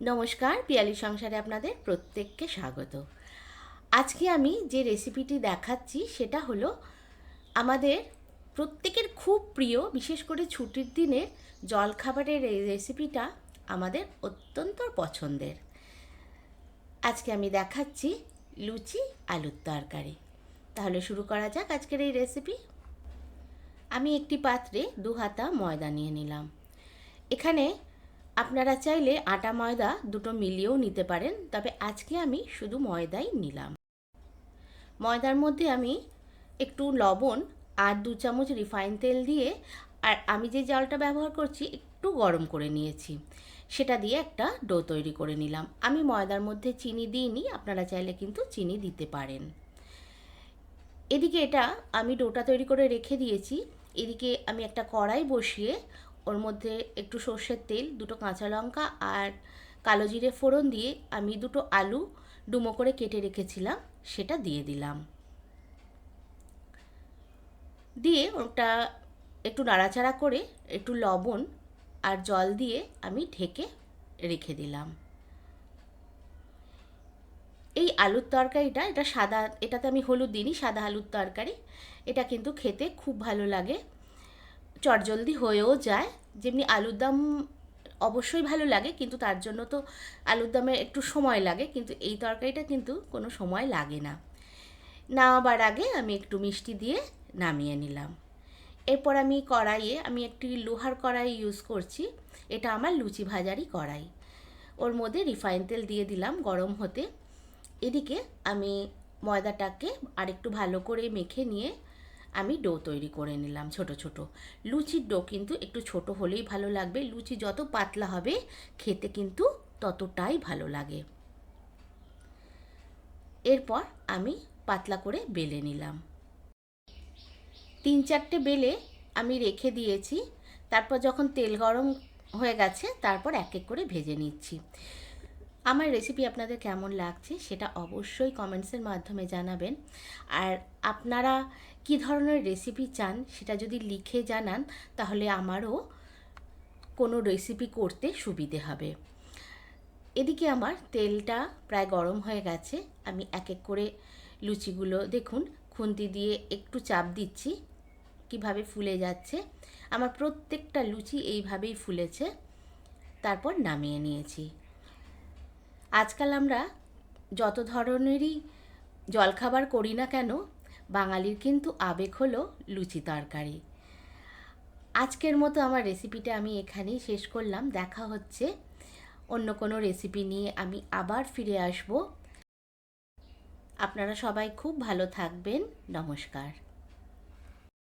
নমস্কার, পিয়ালি সংসারে আপনাদের প্রত্যেককে স্বাগত। আজকে আমি যে রেসিপিটি দেখাচ্ছি সেটা হলো আমাদের প্রত্যেকের খুব প্রিয়, বিশেষ করে ছুটির দিনের জলখাবারের এই রেসিপিটা আমাদের অত্যন্ত পছন্দের। আজকে আমি দেখাচ্ছি লুচি আলুর তরকারি। তাহলে শুরু করা যাক আজকের এই রেসিপি। আমি একটি পাত্রে 2 হাতা ময়দা নিয়ে নিলাম। এখানে আপনারা চাইলে আটা ময়দা দুটো মিলিয়েও নিতে পারেন, তবে আজকে আমি শুধু ময়দাই নিলাম। ময়দার মধ্যে আমি একটু লবণ আর 2 চামচ রিফাইন তেল দিয়ে, আর আমি যে জলটা ব্যবহার করছি একটু গরম করে নিয়েছি, সেটা দিয়ে একটা ডো তৈরি করে নিলাম। আমি ময়দার মধ্যে চিনি দিইনি, আপনারা চাইলে কিন্তু চিনি দিতে পারেন। এদিকে এটা আমি ডোটা তৈরি করে রেখে দিয়েছি। এদিকে আমি একটা কড়াই বসিয়ে ওর মধ্যে একটু সর্ষের তেল, দুটো কাঁচা লঙ্কা আর কালো জিরে ফোড়ন দিয়ে আমি দুটো আলু ডুমো করে কেটে রেখেছিলাম সেটা দিয়ে দিলাম। দিয়ে ওটা একটু নাড়াচাড়া করে একটু লবণ আর জল দিয়ে আমি ঢেকে রেখে দিলাম। এই আলুর তরকারিটা, এটা সাদা, এটাতে আমি হলুদ দিইনি, সাদা আলুর তরকারি। এটা কিন্তু খেতে খুব ভালো লাগে, চটজলদি হয়েও যায়। যেমনি আলুর দম অবশ্যই ভালো লাগে, কিন্তু তার জন্য তো আলুর দমে একটু সময় লাগে, কিন্তু এই তরকারিটা কিন্তু কোনো সময় লাগে না। নামাবার আগে আমি একটু মিষ্টি দিয়ে নামিয়ে নিলাম। এরপর আমি কড়াইয়ে, আমি একটি লোহার কড়াই ইউজ করছি, এটা আমার লুচি ভাজারই কড়াই। ওর মধ্যে রিফাইন তেল দিয়ে দিলাম গরম হতে। এদিকে আমি ময়দাটাকে আরেকটু ভালো করে মেখে নিয়ে আমি ডো তৈরি করে নিলাম ছোট ছোট। লুচির ডো কিন্তু একটু ছোট হলেই ভালো লাগবে, লুচি যত পাতলা হবে খেতে কিন্তু ততটাই ভালো লাগে। এরপর আমি পাতলা করে বেলে নিলাম। 3-4টে বেলে আমি রেখে দিয়েছি। তারপর যখন তেল গরম হয়ে গেছে তারপর এক এক করে ভেজে নিচ্ছি। আমার রেসিপি আপনাদের কেমন লাগছে সেটা অবশ্যই কমেন্টসের মাধ্যমে জানাবেন। আর আপনারা কী ধরনের রেসিপি চান সেটা যদি লিখে জানান, তাহলে আমারও কোনো রেসিপি করতে সুবিধে হবে। এদিকে আমার তেলটা প্রায় গরম হয়ে গেছে। আমি এক এক করে লুচিগুলো দেখুন খুন্তি দিয়ে একটু চাপ দিচ্ছি, কিভাবে ফুলে যাচ্ছে। আমার প্রত্যেকটা লুচি এইভাবেই ফুলেছে। তারপর নামিয়ে নিয়েছি। আজকাল আমরা যত ধরনেরই জলখাবার করি না কেন, বাঙালির কিন্তু আবেগ হলো লুচি তরকারি। আজকের মতো আমার রেসিপিটা আমি এখানেই শেষ করলাম। দেখা হচ্ছে অন্য কোনো রেসিপি নিয়ে, আমি আবার ফিরে আসব। আপনারা সবাই খুব ভালো থাকবেন। নমস্কার।